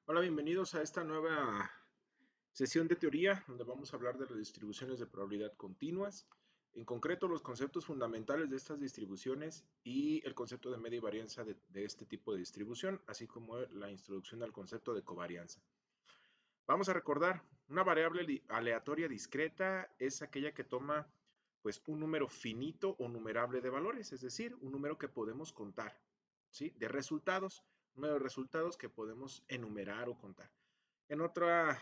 Hola, bienvenidos a esta nueva sesión de teoría donde vamos a hablar de las distribuciones de probabilidad continuas, en concreto los conceptos fundamentales de estas distribuciones y el concepto de media y varianza de este tipo de distribución, así como la introducción al concepto de covarianza. Vamos a recordar, una variable aleatoria discreta es aquella que toma pues un número finito o numerable de valores, es decir, un número que podemos contar, ¿sí? De resultados, un número de resultados que podemos enumerar o contar. En otra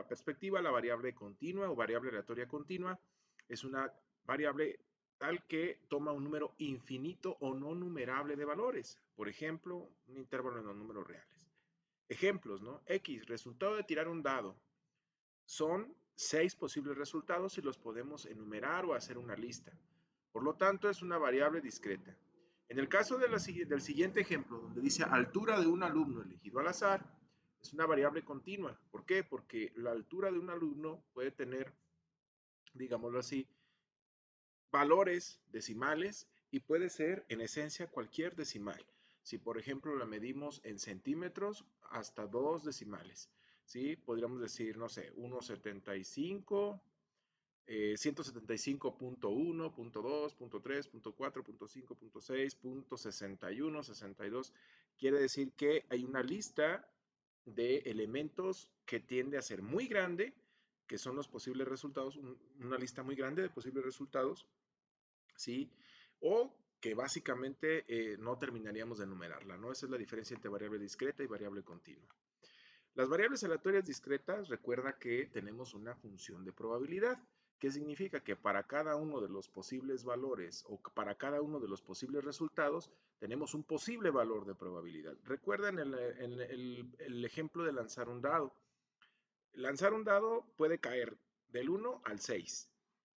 perspectiva, la variable continua o variable aleatoria continua es una variable tal que toma un número infinito o no numerable de valores. Por ejemplo, un intervalo en los números reales. Ejemplos, ¿no? X, resultado de tirar un dado. Son 6 posibles resultados y los podemos enumerar o hacer una lista. Por lo tanto, es una variable discreta. En el caso del siguiente ejemplo, donde dice altura de un alumno elegido al azar, es una variable continua. ¿Por qué? Porque la altura de un alumno puede tener, digámoslo así, valores decimales y puede ser en esencia cualquier decimal. Si por ejemplo la medimos en centímetros hasta 2 decimales, ¿sí? Podríamos decir, no sé, 1,75, 175.1, punto 2, punto 3, punto 4, punto 5, punto 6, punto 61, 62. Quiere decir que hay una lista de elementos que tiende a ser muy grande, que son los posibles resultados, una lista muy grande de posibles resultados, ¿sí? O que básicamente no terminaríamos de enumerarla, ¿no? Esa es la diferencia entre variable discreta y variable continua. Las variables aleatorias discretas, recuerda que tenemos una función de probabilidad, que significa que para cada uno de los posibles valores o para cada uno de los posibles resultados, tenemos un posible valor de probabilidad. Recuerden el ejemplo de lanzar un dado. Lanzar un dado puede caer del 1 al 6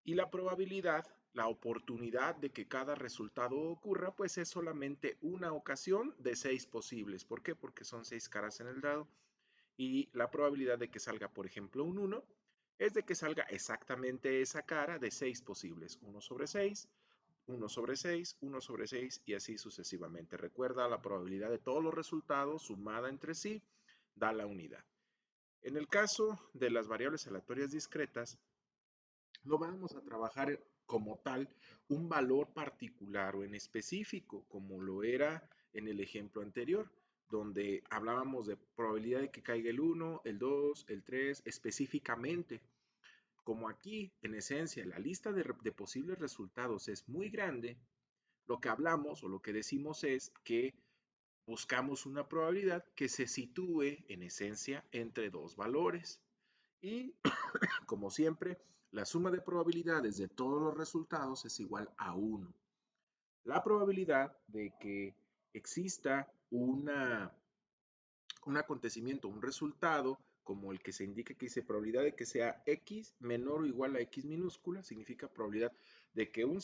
y la probabilidad, la oportunidad de que cada resultado ocurra, pues es solamente una ocasión de 6 posibles. ¿Por qué? Porque son 6 caras en el dado y la probabilidad de que salga, por ejemplo, un 1 es de que salga exactamente esa cara de 6 posibles. 1 sobre 6, 1 sobre 6, 1 sobre 6 y así sucesivamente. Recuerda, la probabilidad de todos los resultados sumada entre sí da la unidad. En el caso de las variables aleatorias discretas, no vamos a trabajar como tal un valor particular o en específico, como lo era en el ejemplo anterior, donde hablábamos de probabilidad de que caiga el 1, el 2, el 3, específicamente. Como aquí, en esencia, la lista de posibles resultados es muy grande, lo que hablamos o lo que decimos es que buscamos una probabilidad que se sitúe en esencia entre dos valores. Y como siempre, la suma de probabilidades de todos los resultados es igual a 1. La probabilidad de que exista un acontecimiento, un resultado, como el que se indica que dice probabilidad de que sea x menor o igual a x minúscula, significa probabilidad de que una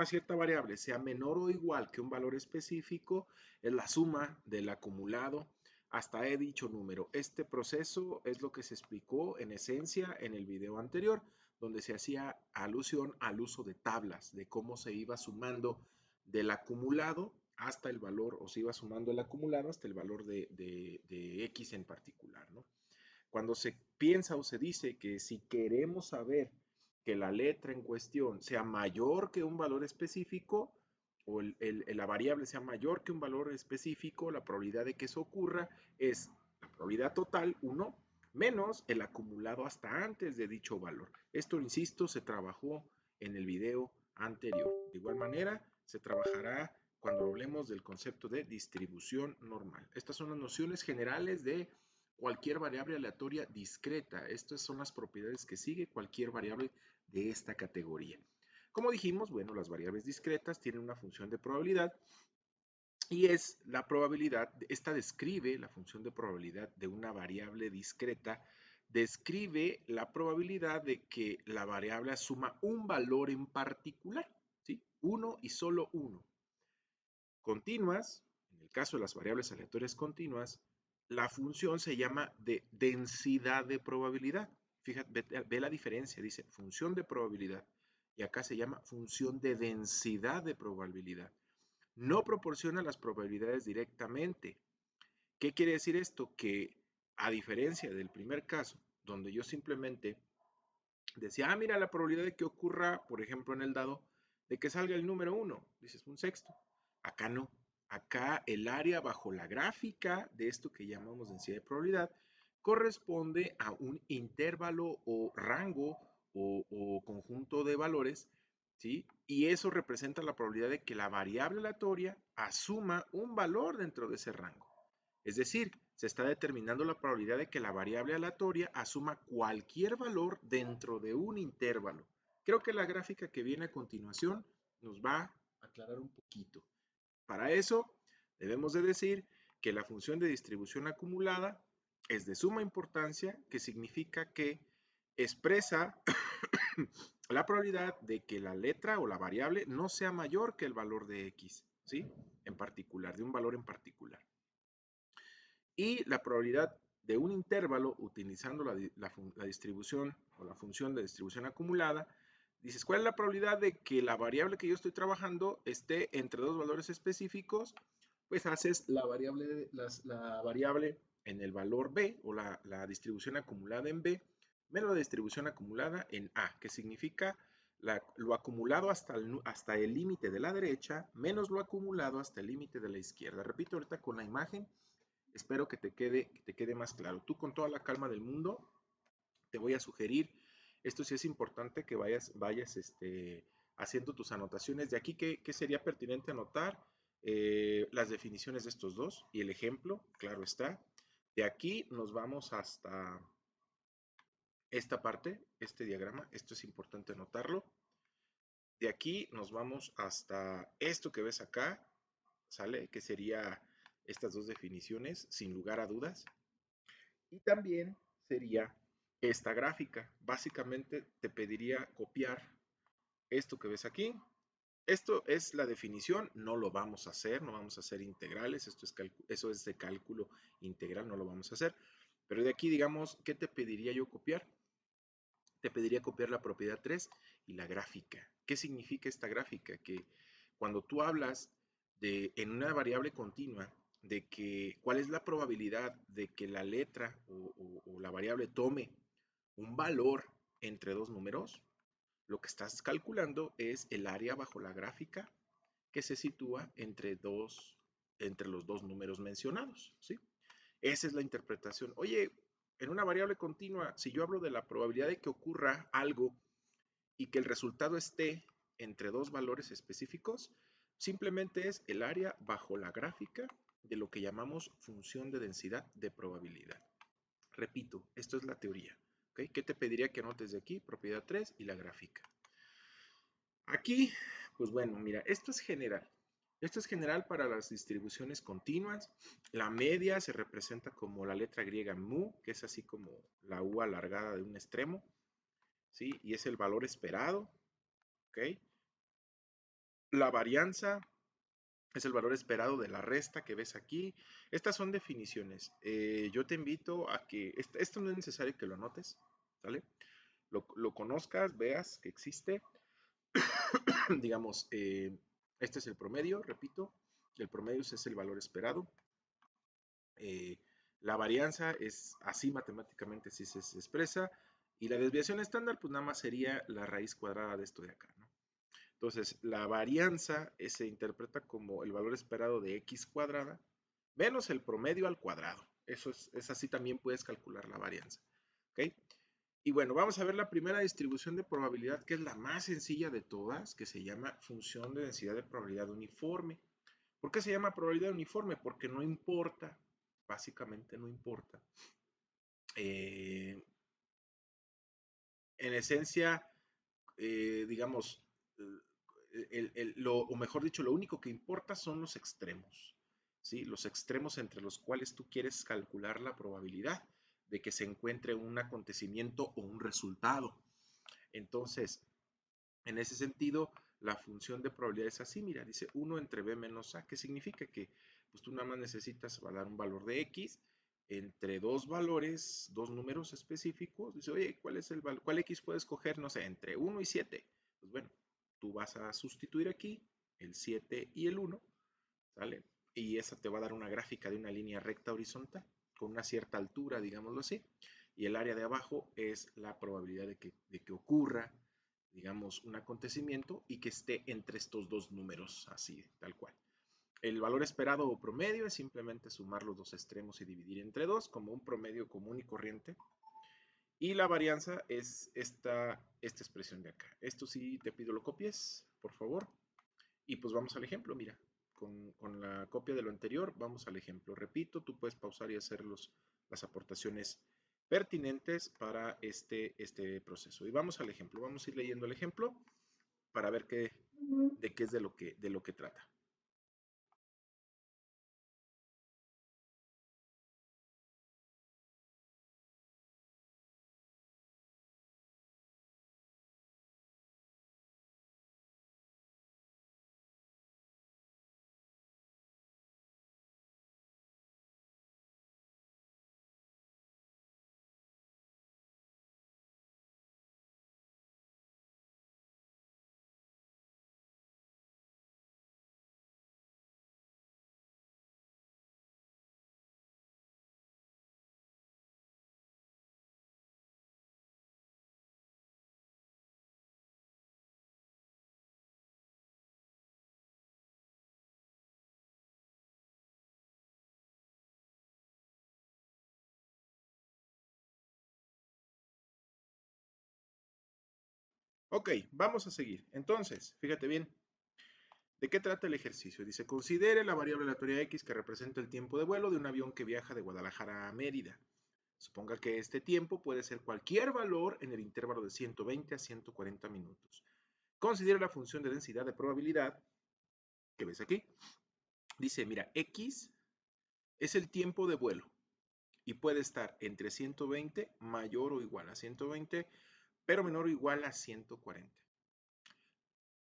cierta variable sea menor o igual que un valor específico, es la suma del acumulado hasta dicho número. Este proceso es lo que se explicó en esencia en el video anterior, donde se hacía alusión al uso de tablas, de cómo se iba sumando del acumulado hasta el valor, o se iba sumando el acumulado hasta el valor de X en particular, ¿no? Cuando se piensa o se dice que si queremos saber que la letra en cuestión sea mayor que un valor específico, o la variable sea mayor que un valor específico, la probabilidad de que eso ocurra es la probabilidad total, 1, menos el acumulado hasta antes de dicho valor. Esto, insisto, se trabajó en el video anterior. De igual manera, se trabajará cuando hablemos del concepto de distribución normal. Estas son las nociones generales de cualquier variable aleatoria discreta. Estas son las propiedades que sigue cualquier variable de esta categoría. Como dijimos, bueno, las variables discretas tienen una función de probabilidad y es la probabilidad, esta describe la función de probabilidad de una variable discreta, describe la probabilidad de que la variable asuma un valor en particular, ¿sí? Uno y solo uno. Continuas, en el caso de las variables aleatorias continuas, la función se llama de densidad de probabilidad. Fíjate, ve la diferencia, dice función de probabilidad y acá se llama función de densidad de probabilidad. No proporciona las probabilidades directamente. ¿Qué quiere decir esto? Que a diferencia del primer caso, donde yo simplemente decía, ah, mira la probabilidad de que ocurra, por ejemplo, en el dado, de que salga el número 1, dices un sexto. Acá no. Acá el área bajo la gráfica de esto que llamamos densidad de probabilidad corresponde a un intervalo o rango o conjunto de valores, ¿sí? Y eso representa la probabilidad de que la variable aleatoria asuma un valor dentro de ese rango. Es decir, se está determinando la probabilidad de que la variable aleatoria asuma cualquier valor dentro de un intervalo. Creo que la gráfica que viene a continuación nos va a aclarar un poquito. Para eso, debemos de decir que la función de distribución acumulada es de suma importancia, que significa que expresa la probabilidad de que la letra o la variable no sea mayor que el valor de x, ¿sí? En particular, de un valor en particular. Y la probabilidad de un intervalo utilizando la distribución o la función de distribución acumulada, dices, ¿cuál es la probabilidad de que la variable que yo estoy trabajando esté entre dos valores específicos? Pues haces la variable en el valor b o la distribución acumulada en b menos la distribución acumulada en a, que significa lo acumulado hasta el límite de la derecha menos lo acumulado hasta el límite de la izquierda. Repito ahorita con la imagen. Espero que te quede más claro. Tú con toda la calma del mundo te voy a sugerir, esto sí es importante que vayas haciendo tus anotaciones. De aquí, ¿qué sería pertinente anotar? Las definiciones de estos dos y el ejemplo, claro está. De aquí nos vamos hasta esta parte, este diagrama, esto es importante anotarlo. De aquí nos vamos hasta esto que ves acá, ¿sale? Que sería estas dos definiciones, sin lugar a dudas. Y también sería esta gráfica. Básicamente te pediría copiar esto que ves aquí. Esto es la definición, no lo vamos a hacer, no vamos a hacer integrales, eso es de cálculo integral, no lo vamos a hacer. Pero de aquí, digamos, ¿qué te pediría yo copiar? Te pediría copiar la propiedad 3 y la gráfica. ¿Qué significa esta gráfica? Que cuando tú hablas en una variable continua, de que cuál es la probabilidad de que la letra o la variable tome un valor entre dos números, lo que estás calculando es el área bajo la gráfica que se sitúa entre los dos números mencionados, ¿sí? Esa es la interpretación. Oye, en una variable continua, si yo hablo de la probabilidad de que ocurra algo y que el resultado esté entre dos valores específicos, simplemente es el área bajo la gráfica de lo que llamamos función de densidad de probabilidad. Repito, esto es la teoría. ¿Okay? ¿Qué te pediría que anotes de aquí? Propiedad 3 y la gráfica. Aquí, pues bueno, mira, esto es general. Esto es general para las distribuciones continuas. La media se representa como la letra griega mu, que es así como la u alargada de un extremo, ¿sí? Y es el valor esperado, ¿ok? La varianza es el valor esperado de la resta que ves aquí. Estas son definiciones. Yo te invito a que, esto no es necesario que lo anotes, ¿sale? Lo conozcas, veas que existe. Digamos, este es el promedio, repito. El promedio es el valor esperado. La varianza es así matemáticamente, si se expresa. Y la desviación estándar, pues nada más sería la raíz cuadrada de esto de acá, ¿no? Entonces, la varianza se interpreta como el valor esperado de x cuadrada menos el promedio al cuadrado. Eso es así también puedes calcular la varianza. ¿Ok? Y bueno, vamos a ver la primera distribución de probabilidad, que es la más sencilla de todas, que se llama función de densidad de probabilidad uniforme. ¿Por qué se llama probabilidad uniforme? Porque no importa, básicamente no importa. En esencia, digamos, o mejor dicho, lo único que importa son los extremos, ¿sí? Los extremos entre los cuales tú quieres calcular la probabilidad de que se encuentre un acontecimiento o un resultado. Entonces, en ese sentido, la función de probabilidad es así, mira, dice 1 entre b menos a, que significa que pues, tú nada más necesitas dar un valor de x entre dos valores, dos números específicos. Dice, oye, ¿cuál x puedes coger? No sé, entre 1 y 7. Pues bueno, tú vas a sustituir aquí el 7 y el 1, ¿sale? y esa te va a dar una gráfica de una línea recta horizontal con una cierta altura, digámoslo así, y el área de abajo es la probabilidad de que ocurra, digamos, un acontecimiento y que esté entre estos dos números, así, tal cual. El valor esperado o promedio es simplemente sumar los dos extremos y dividir entre 2 como un promedio común y corriente. Y la varianza es esta expresión de acá. Esto sí te pido lo copies, por favor. Y pues vamos al ejemplo, mira. Con la copia de lo anterior, vamos al ejemplo. Repito, tú puedes pausar y hacer las aportaciones pertinentes para este proceso. Y vamos al ejemplo. Vamos a ir leyendo el ejemplo para ver de qué es de lo que trata. Ok, vamos a seguir. Entonces, fíjate bien, ¿de qué trata el ejercicio? Dice, considere la variable aleatoria X que representa el tiempo de vuelo de un avión que viaja de Guadalajara a Mérida. Suponga que este tiempo puede ser cualquier valor en el intervalo de 120 a 140 minutos. Considere la función de densidad de probabilidad que ves aquí. Dice, mira, X es el tiempo de vuelo y puede estar entre 120 mayor o igual a 120, pero menor o igual a 140.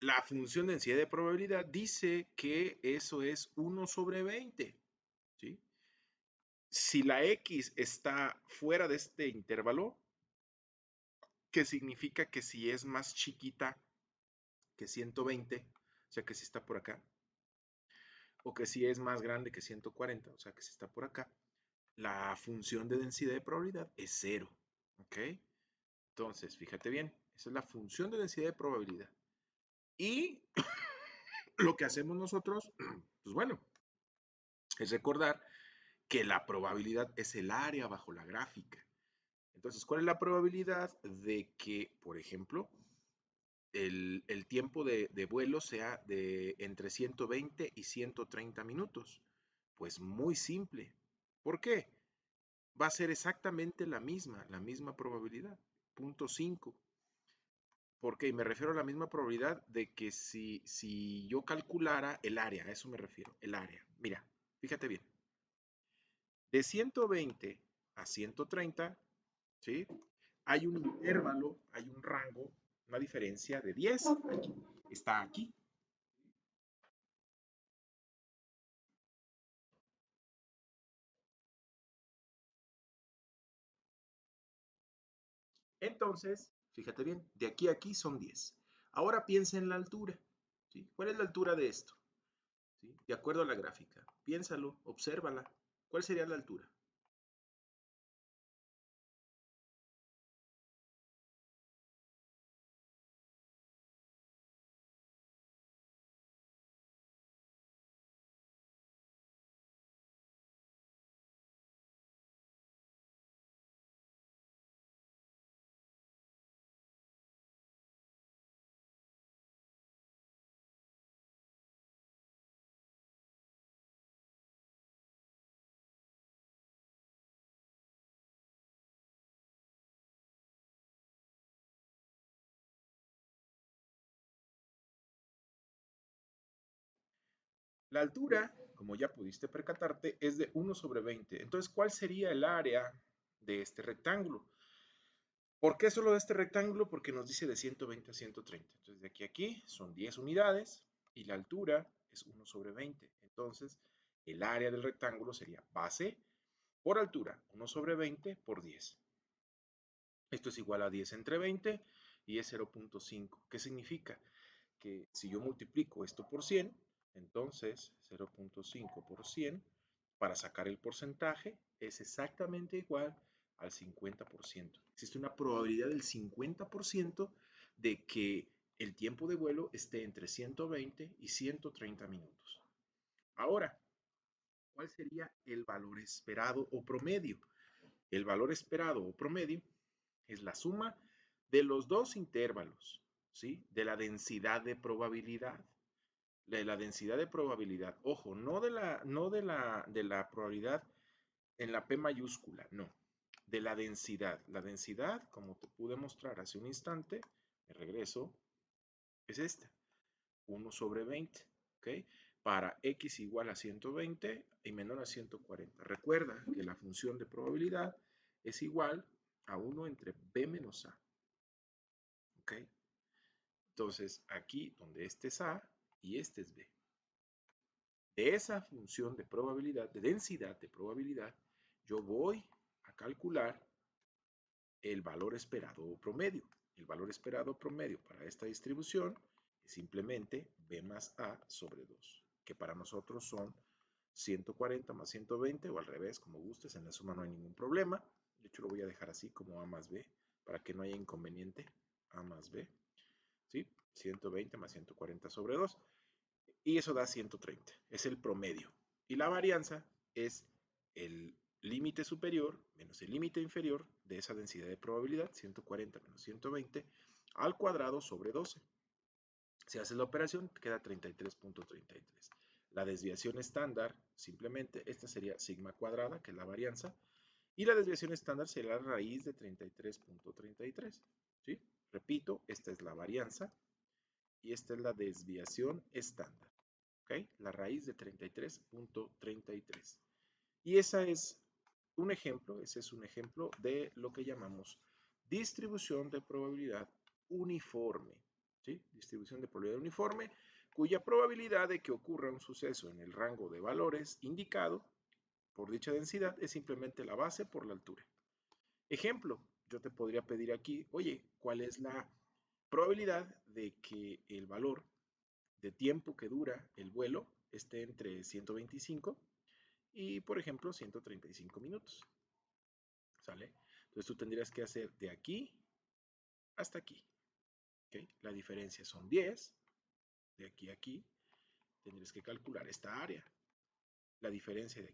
La función de densidad de probabilidad dice que eso es 1 sobre 20. ¿Sí? Si la X está fuera de este intervalo, que significa que si es más chiquita que 120, o sea que si está por acá, o que si es más grande que 140, o sea que si está por acá, la función de densidad de probabilidad es 0. ¿Ok? Entonces, fíjate bien, esa es la función de densidad de probabilidad. Y lo que hacemos nosotros, pues bueno, es recordar que la probabilidad es el área bajo la gráfica. Entonces, ¿cuál es la probabilidad de que, por ejemplo, el tiempo de vuelo sea de entre 120 y 130 minutos? Pues muy simple. ¿Por qué? Va a ser exactamente la misma probabilidad, 0.5. ¿Por qué? Me refiero a la misma probabilidad de que si yo calculara el área, a eso me refiero, el área. Mira, fíjate bien. De 120 a 130, ¿sí? Hay un intervalo, hay un rango, una diferencia de 10. Aquí, está aquí. Entonces, fíjate bien, de aquí a aquí son 10. Ahora piensa en la altura. ¿Sí? ¿Cuál es la altura de esto? ¿Sí? De acuerdo a la gráfica. Piénsalo, obsérvala. ¿Cuál sería la altura? La altura, como ya pudiste percatarte, es de 1 sobre 20. Entonces, ¿cuál sería el área de este rectángulo? ¿Por qué solo de este rectángulo? Porque nos dice de 120 a 130. Entonces, de aquí a aquí son 10 unidades y la altura es 1 sobre 20. Entonces, el área del rectángulo sería base por altura, 1 sobre 20 por 10. Esto es igual a 10 entre 20 y es 0.5. ¿Qué significa? Que si yo multiplico esto por 100, Entonces, 0.5 por 100 para sacar el porcentaje es exactamente igual al 50%. Existe una probabilidad del 50% de que el tiempo de vuelo esté entre 120 y 130 minutos. Ahora, ¿cuál sería el valor esperado o promedio? El valor esperado o promedio es la suma de los dos intervalos, ¿sí? De la densidad de probabilidad. De la densidad de probabilidad. Ojo, no de la probabilidad en la P mayúscula, no. De la densidad. La densidad, como te pude mostrar hace un instante, me regreso, es esta. 1/20, ¿ok? Para x igual a 120 y menor a 140. Recuerda que la función de probabilidad es igual a 1 entre b menos a, ¿ok? Entonces, aquí donde este es a y este es b. De esa función de probabilidad, de densidad de probabilidad, yo voy a calcular el valor esperado promedio. El valor esperado promedio para esta distribución es simplemente b más a sobre 2, que para nosotros son 140 más 120 o al revés, como gustes, en la suma no hay ningún problema. De hecho, lo voy a dejar así como a más b para que no haya inconveniente. A más b, ¿sí? 120 más 140 sobre 2. Y eso da 130, es el promedio. Y la varianza es el límite superior menos el límite inferior de esa densidad de probabilidad, 140 menos 120, al cuadrado sobre 12. Si haces la operación, te queda 33.33. La desviación estándar, simplemente, esta sería sigma cuadrada, que es la varianza, y la desviación estándar sería la raíz de 33.33. ¿Sí? Repito, esta es la varianza y esta es la desviación estándar. ¿Okay? La raíz de 33.33. Y ese es un ejemplo de lo que llamamos distribución de probabilidad uniforme. ¿Sí? Distribución de probabilidad uniforme, cuya probabilidad de que ocurra un suceso en el rango de valores indicado por dicha densidad es simplemente la base por la altura. Ejemplo, yo te podría pedir aquí, oye, ¿cuál es la probabilidad de que el valor de tiempo que dura el vuelo esté entre 125 y, por ejemplo, 135 minutos? ¿Sale? Entonces tú tendrías que hacer de aquí hasta aquí. ¿Okay? La diferencia son 10. De aquí a aquí tendrías que calcular esta área. La diferencia de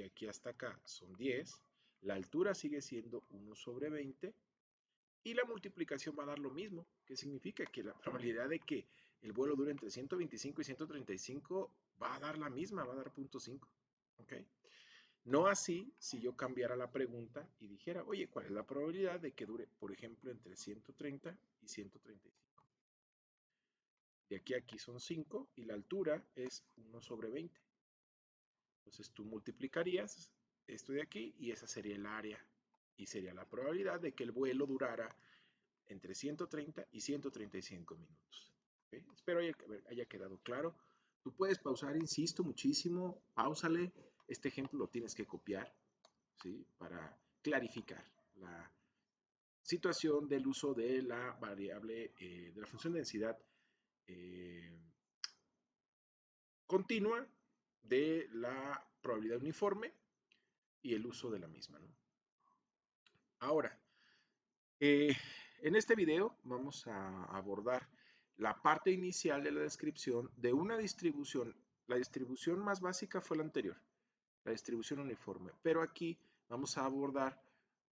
aquí hasta acá son 10. La altura sigue siendo 1/20. Y la multiplicación va a dar lo mismo, que significa que la probabilidad de que el vuelo dure entre 125 y 135 va a dar la misma, va a dar 0.5. ¿Ok? No así si yo cambiara la pregunta y dijera, oye, ¿cuál es la probabilidad de que dure, por ejemplo, entre 130 y 135? De aquí a aquí son 5 y la altura es 1/20. Entonces tú multiplicarías esto de aquí y esa sería el área y sería la probabilidad de que el vuelo durara entre 130 y 135 minutos. ¿Okay? Espero haya quedado claro. Tú puedes pausar, insisto muchísimo, páusale. Este ejemplo lo tienes que copiar, ¿sí? Para clarificar la situación del uso de la variable, de la función de densidad eh, continua, de la probabilidad uniforme y el uso de la misma, ¿no? Ahora, en este video vamos a abordar la parte inicial de la descripción de una distribución. La distribución más básica fue la anterior, la distribución uniforme, pero aquí vamos a abordar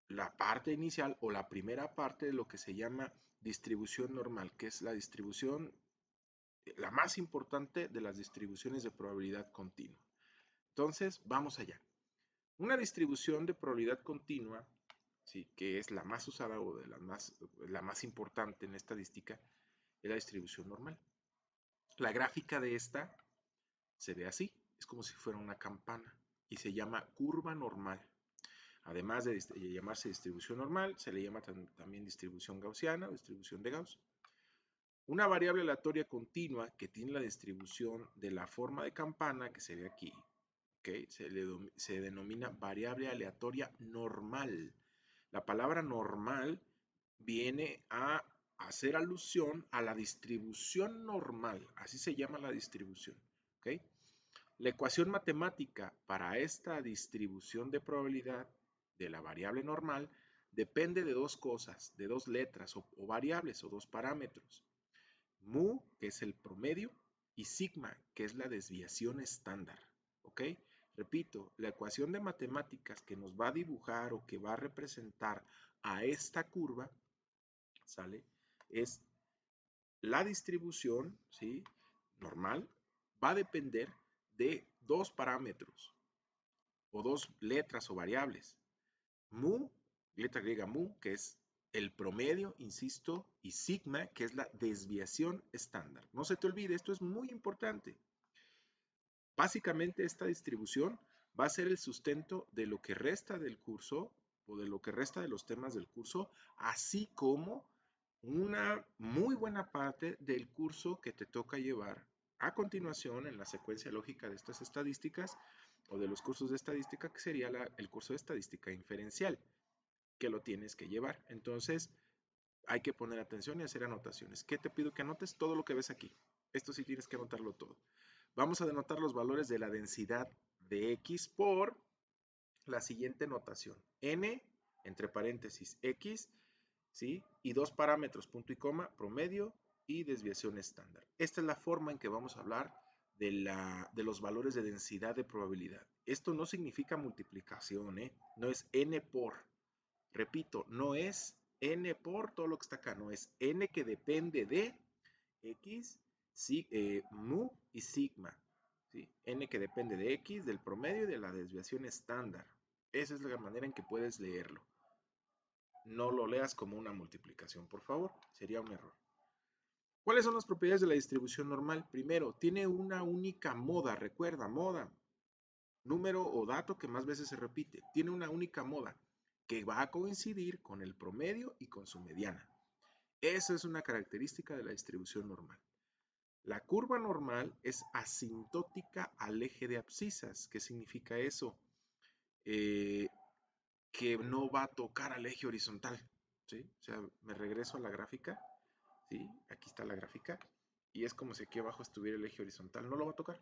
la parte inicial o la primera parte de lo que se llama distribución normal, que es la distribución, la más importante de las distribuciones de probabilidad continua. Entonces, vamos allá. Una distribución de probabilidad continua, ¿sí? Que es la más usada o de la más importante en estadística, es la distribución normal. La gráfica de esta se ve así, es como si fuera una campana y se llama curva normal. Además de llamarse distribución normal, se le llama también distribución gaussiana o distribución de Gauss. Una variable aleatoria continua que tiene la distribución de la forma de campana que se ve aquí, ¿okay? Se denomina variable aleatoria normal. La palabra normal viene a hacer alusión a la distribución normal, así se llama la distribución. ¿ok? La ecuación matemática para esta distribución de probabilidad de la variable normal depende de dos cosas, de dos letras o variables o dos parámetros. Mu, que es el promedio, y sigma, que es la desviación estándar. ¿Ok? Repito, la ecuación de matemáticas que nos va a dibujar o que va a representar a esta curva, ¿sale? Es la distribución, ¿sí? Normal, va a depender de dos parámetros o dos letras o variables. Mu, letra griega mu, que es el promedio, insisto, y sigma, que es la desviación estándar. No se te olvide, esto es muy importante. Básicamente esta distribución va a ser el sustento de lo que resta del curso o de lo que resta de los temas del curso, así como una muy buena parte del curso que te toca llevar a continuación en la secuencia lógica de estas estadísticas o de los cursos de estadística, que sería el curso de estadística inferencial, que lo tienes que llevar. Entonces, hay que poner atención y hacer anotaciones. ¿Qué te pido que anotes? Todo lo que ves aquí. Esto sí tienes que anotarlo todo. Vamos a denotar los valores de la densidad de X por la siguiente notación. N, entre paréntesis, X, ¿sí? Y dos parámetros, punto y coma, promedio y desviación estándar. Esta es la forma en que vamos a hablar de los valores de densidad de probabilidad. Esto no significa multiplicación, ¿eh? No es N por. Repito, no es N por todo lo que está acá, no es N que depende de X, mu y sigma. ¿Sí? N que depende de X, del promedio y de la desviación estándar. Esa es la manera en que puedes leerlo. No lo leas como una multiplicación, por favor, sería un error. ¿Cuáles son las propiedades de la distribución normal? Primero, tiene una única moda, recuerda, moda, número o dato que más veces se repite. Tiene una única moda que va a coincidir con el promedio y con su mediana. Esa es una característica de la distribución normal. La curva normal es asintótica al eje de abscisas. ¿Qué significa eso? Que no va a tocar al eje horizontal. ¿Sí? O sea, me regreso a la gráfica. ¿Sí? Aquí está la gráfica. Y es como si aquí abajo estuviera el eje horizontal. No lo va a tocar.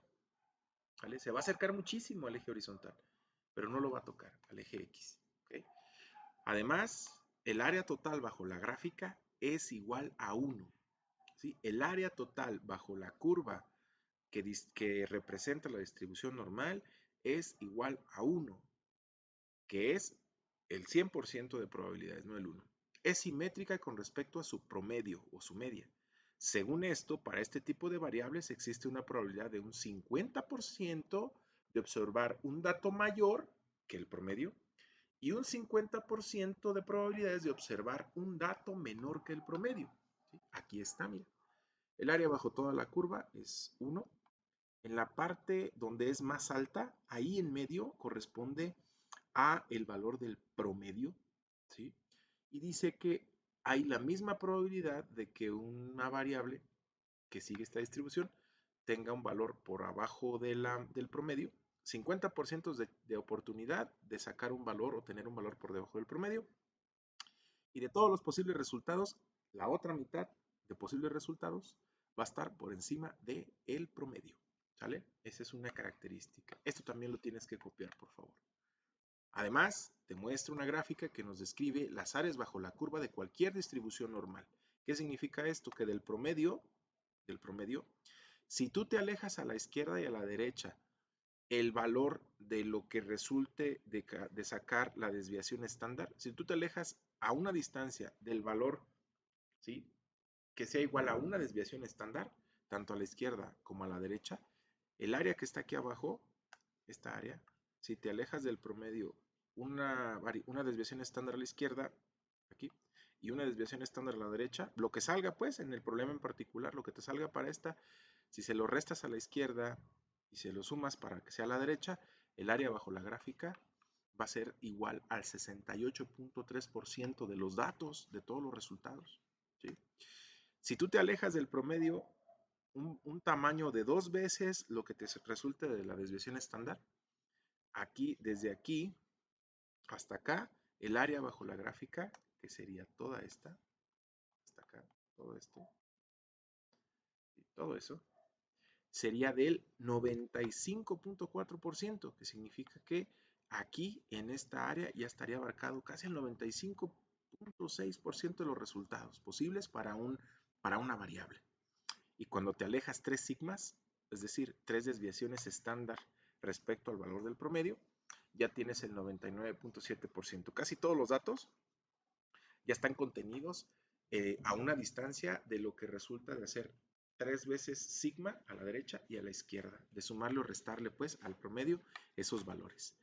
¿Vale? Se va a acercar muchísimo al eje horizontal, pero no lo va a tocar al eje X. ¿Okay? Además, el área total bajo la gráfica es igual a 1. ¿Sí? El área total bajo la curva que representa la distribución normal es igual a 1, que es el 100% de probabilidades, no el 1. Es simétrica con respecto a su promedio o su media. Según esto, para este tipo de variables existe una probabilidad de un 50% de observar un dato mayor que el promedio y un 50% de probabilidades de observar un dato menor que el promedio. ¿Sí? Aquí está, mira. El área bajo toda la curva es 1. En la parte donde es más alta, ahí en medio corresponde a el valor del promedio, ¿sí? Y dice que hay la misma probabilidad de que una variable que sigue esta distribución tenga un valor por abajo del promedio, 50% de oportunidad de sacar un valor o tener un valor por debajo del promedio, y de todos los posibles resultados, la otra mitad de posibles resultados va a estar por encima del promedio, ¿sale? Esa es una característica. Esto también lo tienes que copiar, por favor. Además, te muestra una gráfica que nos describe las áreas bajo la curva de cualquier distribución normal. ¿Qué significa esto? Que del promedio, si tú te alejas a la izquierda y a la derecha, el valor de lo que resulte de sacar la desviación estándar, si tú te alejas a una distancia del valor, ¿sí?, que sea igual a una desviación estándar, tanto a la izquierda como a la derecha, el área que está aquí abajo, esta área, si te alejas del promedio una desviación estándar a la izquierda, aquí, y una desviación estándar a la derecha, lo que salga pues en el problema en particular, lo que te salga para esta, si se lo restas a la izquierda y se lo sumas para que sea a la derecha, el área bajo la gráfica va a ser igual al 68.3% de los datos de todos los resultados. ¿Sí? Si tú te alejas del promedio un tamaño de 2 veces lo que te resulte de la desviación estándar, aquí, desde aquí hasta acá, el área bajo la gráfica, que sería toda esta, hasta acá, todo esto, y todo eso, sería del 95.4%, que significa que aquí en esta área ya estaría abarcado casi el 95.6% de los resultados posibles para una variable. Y cuando te alejas 3 sigmas, es decir, 3 desviaciones estándar respecto al valor del promedio, ya tienes el 99.7%. Casi todos los datos ya están contenidos a una distancia de lo que resulta de hacer 3 veces sigma a la derecha y a la izquierda, de sumarle o restarle pues al promedio esos valores.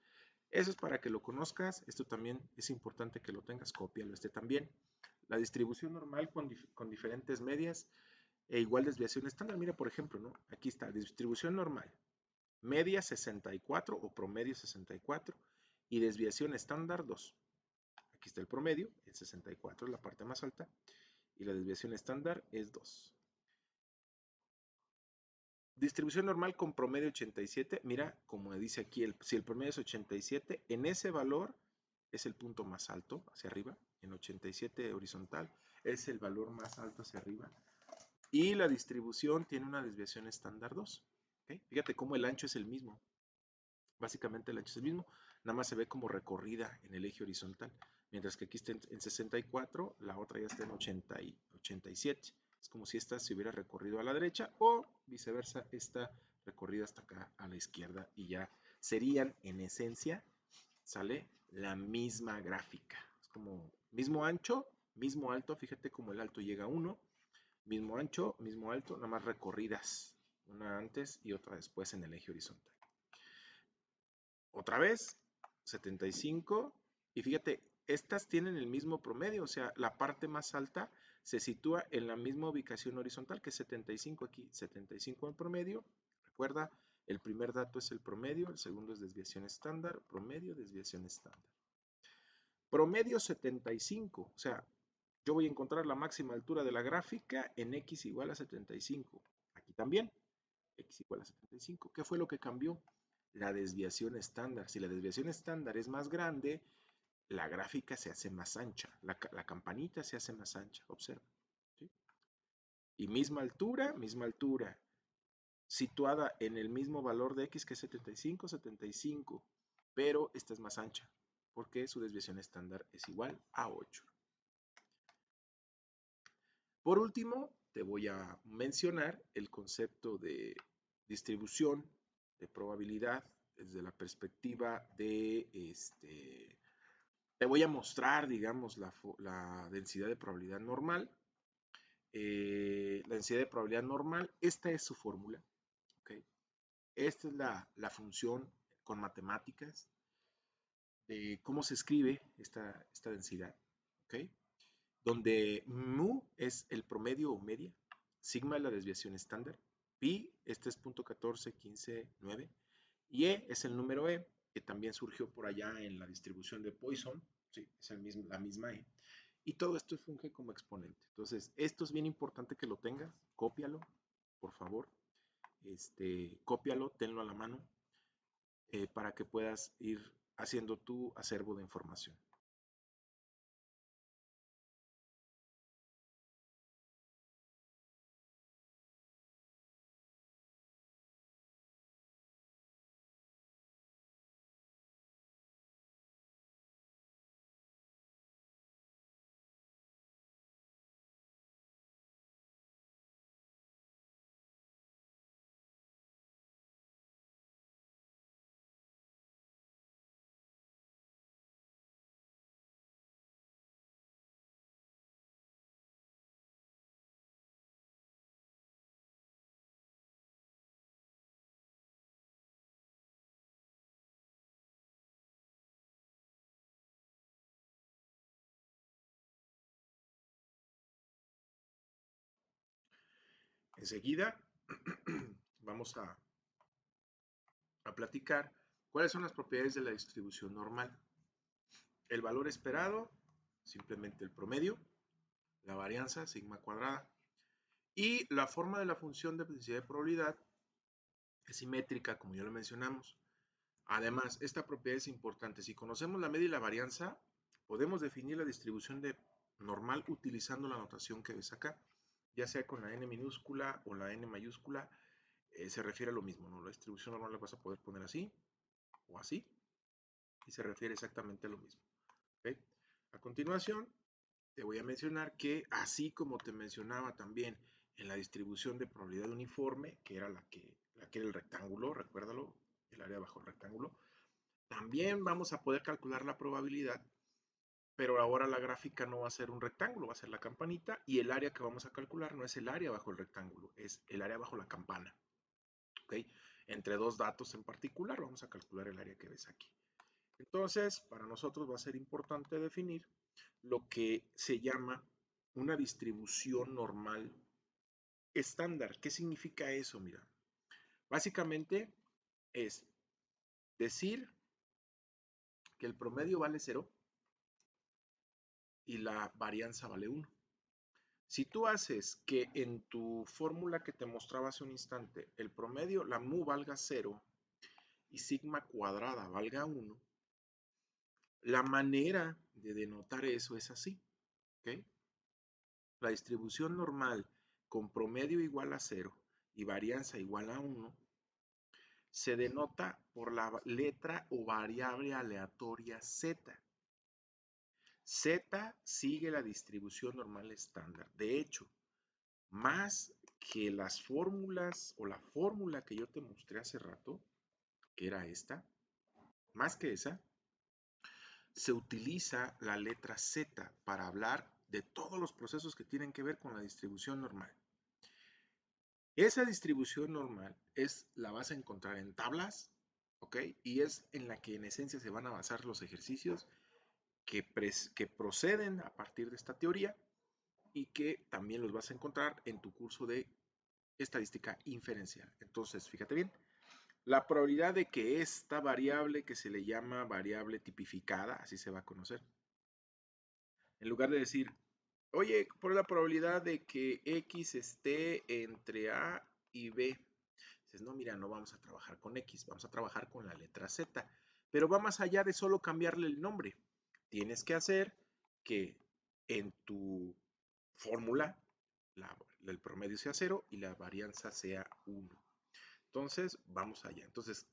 Eso es para que lo conozcas. Esto también es importante que lo tengas, cópialo también. La distribución normal con diferentes medias e igual desviación estándar. Mira, por ejemplo, ¿no? Aquí está, distribución normal, media 64 o promedio 64 y desviación estándar 2. Aquí está el promedio, el 64 es la parte más alta y la desviación estándar es 2. Distribución normal con promedio 87, mira, como dice aquí, si el promedio es 87, en ese valor es el punto más alto hacia arriba, en 87 horizontal es el valor más alto hacia arriba. Y la distribución tiene una desviación estándar 2. ¿Okay? Fíjate cómo el ancho es el mismo. Básicamente el ancho es el mismo, nada más se ve como recorrida en el eje horizontal. Mientras que aquí está en 64, la otra ya está en 87. Es como si esta se hubiera recorrido a la derecha o viceversa, esta recorrida hasta acá a la izquierda y ya serían en esencia, sale la misma gráfica. Es como mismo ancho, mismo alto, fíjate como el alto llega a 1, mismo ancho, mismo alto, nada más recorridas, una antes y otra después en el eje horizontal. Otra vez, 75. Y fíjate, estas tienen el mismo promedio, o sea, la parte más alta se sitúa en la misma ubicación horizontal que 75 aquí, 75 en promedio. Recuerda, el primer dato es el promedio, el segundo es desviación estándar, promedio, desviación estándar. Promedio 75, o sea, yo voy a encontrar la máxima altura de la gráfica en x igual a 75. Aquí también, x igual a 75. ¿Qué fue lo que cambió? La desviación estándar. Si la desviación estándar es más grande, la gráfica se hace más ancha. La campanita se hace más ancha. Observa. ¿Sí? Y misma altura, situada en el mismo valor de x que es 75, 75. Pero esta es más ancha, porque su desviación estándar es igual a 8. Por último, te voy a mencionar el concepto de distribución de probabilidad desde la perspectiva de, te voy a mostrar, digamos, la densidad de probabilidad normal. La densidad de probabilidad normal, esta es su fórmula. ¿Okay? Esta es la función con matemáticas de cómo se escribe esta densidad. ¿Okay? Donde mu es el promedio o media, sigma es la desviación estándar, pi, este es 0.14, 15, 9, y e es el número e, que también surgió por allá en la distribución de Poisson, sí, es la misma e, y todo esto funge como exponente. Entonces, esto es bien importante que lo tengas, cópialo, por favor, cópialo, tenlo a la mano, para que puedas ir haciendo tu acervo de información. Enseguida vamos a platicar cuáles son las propiedades de la distribución normal. El valor esperado, simplemente el promedio, la varianza, sigma cuadrada, y la forma de la función de densidad de probabilidad es simétrica, como ya lo mencionamos. Además, esta propiedad es importante. Si conocemos la media y la varianza, podemos definir la distribución de normal utilizando la notación que ves acá, ya sea con la n minúscula o la n mayúscula. se refiere a lo mismo, ¿no? La distribución normal la vas a poder poner así o así y se refiere exactamente a lo mismo. ¿Ok? A continuación, te voy a mencionar que así como te mencionaba también en la distribución de probabilidad uniforme, que era la que era el rectángulo, recuérdalo, el área bajo el rectángulo, también vamos a poder calcular la probabilidad, pero ahora la gráfica no va a ser un rectángulo, va a ser la campanita y el área que vamos a calcular no es el área bajo el rectángulo, es el área bajo la campana. ¿Ok? Entre dos datos en particular vamos a calcular el área que ves aquí. Entonces, para nosotros va a ser importante definir lo que se llama una distribución normal estándar. ¿Qué significa eso? Mira, básicamente es decir que el promedio vale 0 y la varianza vale 1. Si tú haces que en tu fórmula que te mostraba hace un instante, el promedio, la mu valga 0 y sigma cuadrada valga 1, la manera de denotar eso es así. ¿Ok? La distribución normal con promedio igual a 0 y varianza igual a 1 se denota por la letra o variable aleatoria z. Z sigue la distribución normal estándar. De hecho, más que las fórmulas o la fórmula que yo te mostré hace rato, que era esta, más que esa, se utiliza la letra Z para hablar de todos los procesos que tienen que ver con la distribución normal. Esa distribución normal la vas a encontrar en tablas, ¿ok? Y es en la que en esencia se van a basar los ejercicios que proceden a partir de esta teoría y que también los vas a encontrar en tu curso de estadística inferencial. Entonces, fíjate bien, la probabilidad de que esta variable que se le llama variable tipificada, así se va a conocer, en lugar de decir, oye, por la probabilidad de que X esté entre A y B, dices, no, mira, no vamos a trabajar con X, vamos a trabajar con la letra Z, pero va más allá de solo cambiarle el nombre. Tienes que hacer que en tu fórmula el promedio sea 0 y la varianza sea 1. Entonces, vamos allá. Entonces,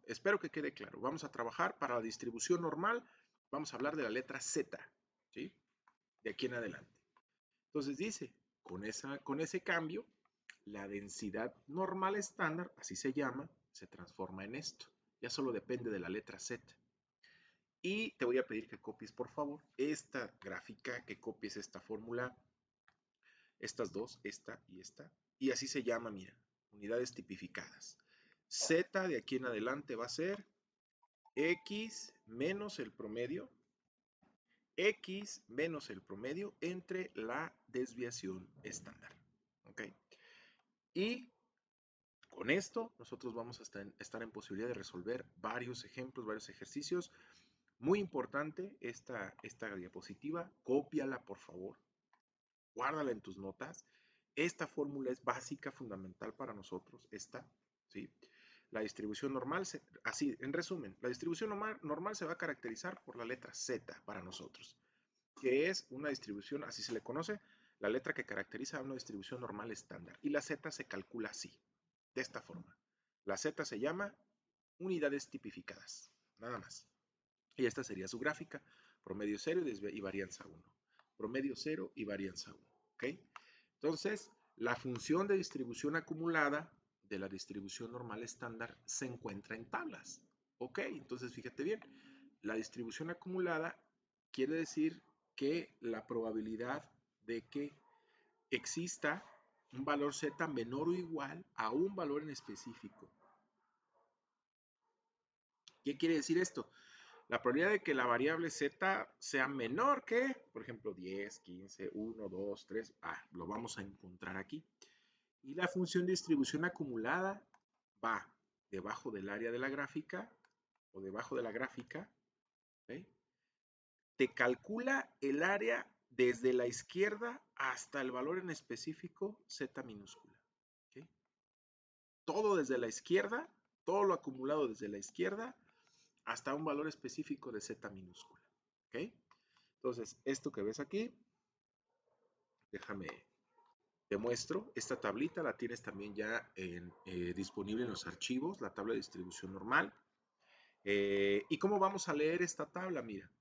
espero que quede claro. Vamos a trabajar para la distribución normal. Vamos a hablar de la letra Z, ¿sí? De aquí en adelante. Entonces dice, con ese cambio, la densidad normal estándar, así se llama, se transforma en esto. Ya solo depende de la letra Z. Y te voy a pedir que copies, por favor, esta gráfica, que copies esta fórmula, estas dos, esta y esta. Y así se llama, mira, unidades tipificadas. Z de aquí en adelante va a ser X menos el promedio, X menos el promedio entre la desviación estándar. ¿Ok? Y con esto nosotros vamos a estar en posibilidad de resolver varios ejemplos, varios ejercicios. Muy importante esta diapositiva, cópiala por favor, guárdala en tus notas. Esta fórmula es básica, fundamental para nosotros, ¿sí? La distribución normal, así, en resumen, la distribución normal se va a caracterizar por la letra Z para nosotros, que es una distribución, así se le conoce, la letra que caracteriza a una distribución normal estándar. Y la Z se calcula así, de esta forma. La Z se llama unidades tipificadas, nada más. Y esta sería su gráfica, promedio 0 y varianza 1. Promedio 0 y varianza 1. ¿Ok? Entonces, la función de distribución acumulada de la distribución normal estándar se encuentra en tablas. ¿Ok? Entonces, fíjate bien, la distribución acumulada quiere decir que la probabilidad de que exista un valor z menor o igual a un valor en específico. ¿Qué quiere decir esto? La probabilidad de que la variable z sea menor que, por ejemplo, 10, 15, 1, 2, 3, lo vamos a encontrar aquí. Y la función de distribución acumulada va debajo del área de la gráfica o debajo de la gráfica. ¿Okay? Te calcula el área desde la izquierda hasta el valor en específico z minúscula. ¿Okay? Todo desde la izquierda, todo lo acumulado desde la izquierda hasta un valor específico de z minúscula. ¿Ok? Entonces, esto que ves aquí, déjame te muestro, esta tablita la tienes también ya disponible en los archivos, la tabla de distribución normal. ¿Y cómo vamos a leer esta tabla? Mira,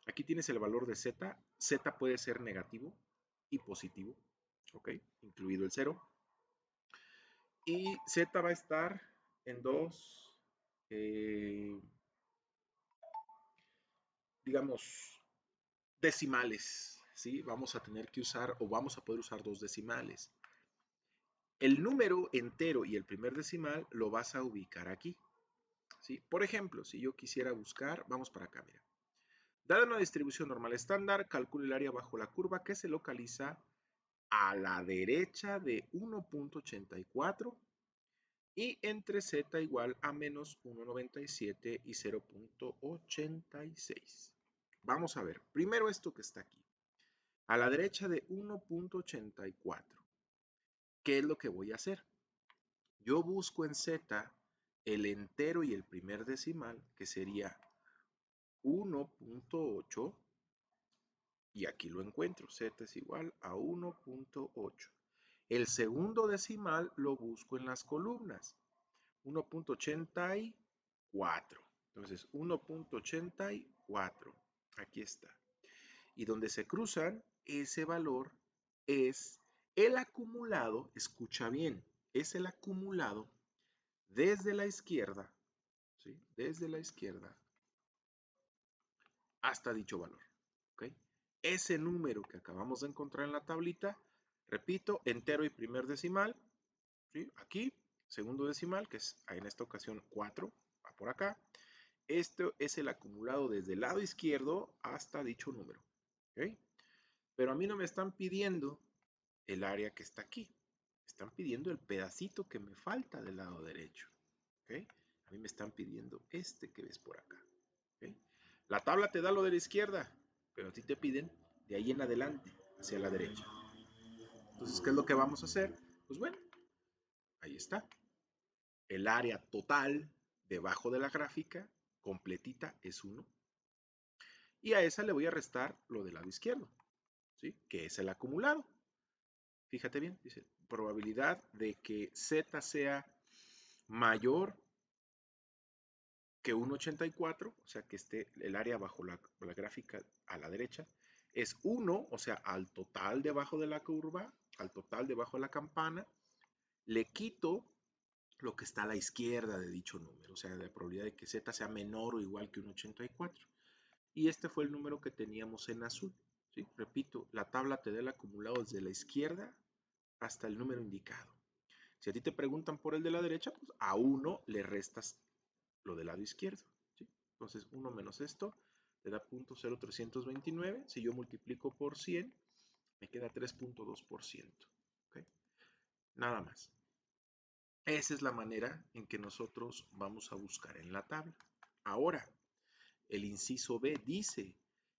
aquí tienes el valor de z. Z puede ser negativo y positivo, ¿ok? Incluido el 0. Y z va a estar en dos, digamos, decimales, ¿sí? Vamos a tener que usar o vamos a poder usar dos decimales. El número entero y el primer decimal lo vas a ubicar aquí, ¿sí? Por ejemplo, si yo quisiera buscar, vamos para acá, mira. Dada una distribución normal estándar, calcula el área bajo la curva que se localiza a la derecha de 1.84 y entre z igual a menos 1.97 y 0.86. Vamos a ver, primero esto que está aquí. A la derecha de 1.84. ¿Qué es lo que voy a hacer? Yo busco en z el entero y el primer decimal, que sería 1.8, y aquí lo encuentro, z es igual a 1.8. El segundo decimal lo busco en las columnas, 1.84. Entonces, 1.84, aquí está. Y donde se cruzan, ese valor es el acumulado, escucha bien, es el acumulado desde la izquierda, ¿sí? Desde la izquierda hasta dicho valor, ¿ok? Ese número que acabamos de encontrar en la tablita, repito, entero y primer decimal, ¿sí? Aquí, segundo decimal, que es en esta ocasión 4, va por acá. Esto es el acumulado desde el lado izquierdo hasta dicho número, ¿ok? Pero a mí no me están pidiendo el área que está aquí. Están pidiendo el pedacito que me falta del lado derecho, ¿ok? A mí me están pidiendo este que ves por acá, ¿ok? La tabla te da lo de la izquierda, pero a ti te piden de ahí en adelante, hacia la derecha. Entonces, ¿qué es lo que vamos a hacer? Pues bueno, ahí está. El área total debajo de la gráfica, completita, es 1. Y a esa le voy a restar lo del lado izquierdo, ¿sí? Que es el acumulado. Fíjate bien, dice, probabilidad de que z sea mayor que 1.84, o sea que esté el área bajo la gráfica a la derecha, es 1, o sea, al total debajo de la curva, al total debajo de la campana, le quito lo que está a la izquierda de dicho número, o sea, la probabilidad de que z sea menor o igual que 1.84. Y este fue el número que teníamos en azul, ¿sí? Repito, la tabla te da el acumulado desde la izquierda hasta el número indicado. Si a ti te preguntan por el de la derecha, pues a 1 le restas lo del lado izquierdo, ¿sí? Entonces 1 menos esto te da 0.0329. Si yo multiplico por 100, me queda 3.2%. ¿Okay? Nada más. Esa es la manera en que nosotros vamos a buscar en la tabla. Ahora, el inciso B dice,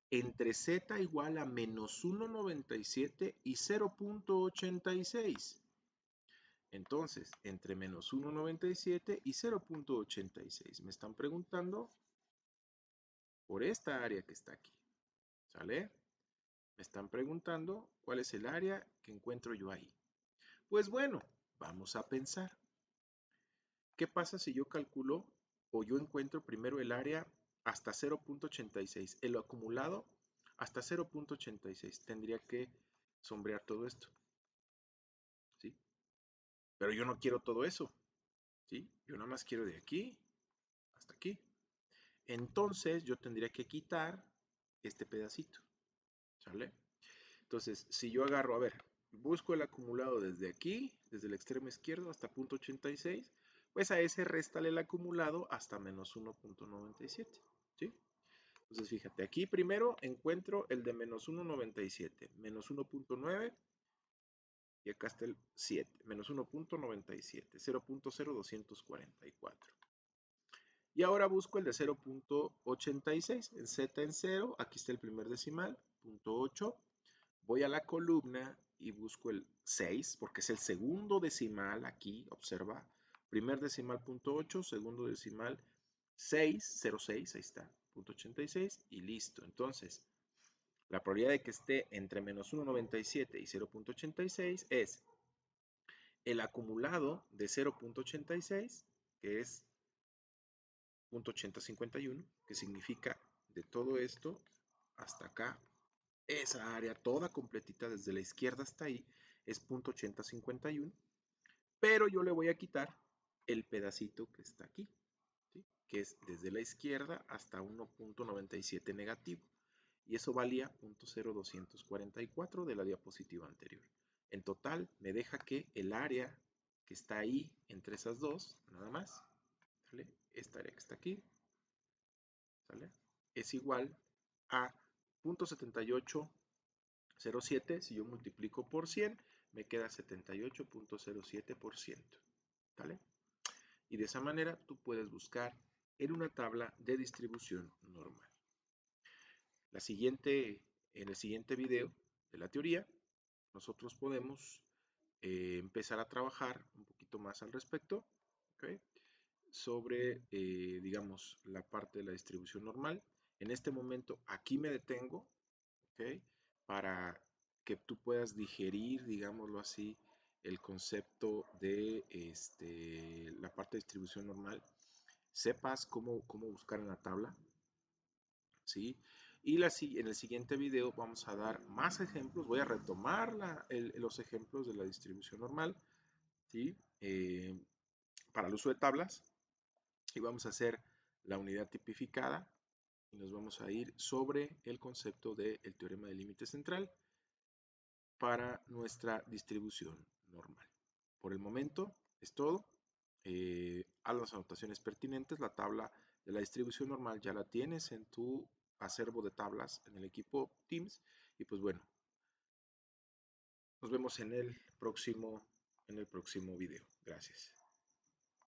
entre z igual a menos 1.97 y 0.86. Entonces, entre menos 1.97 y 0.86. Me están preguntando por esta área que está aquí. ¿Sale? Me están preguntando cuál es el área que encuentro yo ahí. Pues bueno, vamos a pensar. ¿Qué pasa si yo calculo o yo encuentro primero el área hasta 0.86? El acumulado hasta 0.86. Tendría que sombrear todo esto, ¿sí? Pero yo no quiero todo eso, ¿sí? Yo nada más quiero de aquí hasta aquí. Entonces yo tendría que quitar este pedacito, ¿sale? Entonces, si yo agarro, a ver, busco el acumulado desde aquí, desde el extremo izquierdo hasta 0.86, pues a ese réstale el acumulado hasta menos 1.97, ¿sí? Entonces, fíjate, aquí primero encuentro el de menos 1.97, menos 1.9, y acá está el 7, menos 1.97, 0.0244. Y ahora busco el de 0.86, en z en 0, aquí está el primer decimal, 0.8. Voy a la columna y busco el 6, porque es el segundo decimal aquí, observa. Primer decimal 0.8, segundo decimal 6, 0.6, ahí está, 0.86 y listo. Entonces, la probabilidad de que esté entre menos 1.97 y 0.86 es el acumulado de 0.86, que es 0.8051, que significa de todo esto hasta acá, esa área toda completita desde la izquierda hasta ahí es 0.8051, pero yo le voy a quitar el pedacito que está aquí, ¿sí? Que es desde la izquierda hasta 1.97 negativo, y eso valía 0.0244 de la diapositiva anterior. En total me deja que el área que está ahí entre esas dos, nada más, ¿sale? Esta área que está aquí, ¿sale? Es igual a 0.7807. Si yo multiplico por 100, me queda 78.07%, ¿vale? Y de esa manera tú puedes buscar en una tabla de distribución normal. En el siguiente video de la teoría, nosotros podemos empezar a trabajar un poquito más al respecto, ¿okay? Sobre, digamos, la parte de la distribución normal. En este momento aquí me detengo, ¿okay? Para que tú puedas digerir, digámoslo así, el concepto de la parte de distribución normal, sepas cómo buscar en la tabla, ¿sí? Y en el siguiente video vamos a dar más ejemplos, voy a retomar los ejemplos de la distribución normal, ¿sí? Para el uso de tablas, y vamos a hacer la unidad tipificada y nos vamos a ir sobre el concepto del teorema del límite central para nuestra distribución normal. Por el momento es todo. Haz las anotaciones pertinentes. La tabla de la distribución normal ya la tienes en tu acervo de tablas en el equipo Teams. Y pues bueno, nos vemos en el próximo video. Gracias.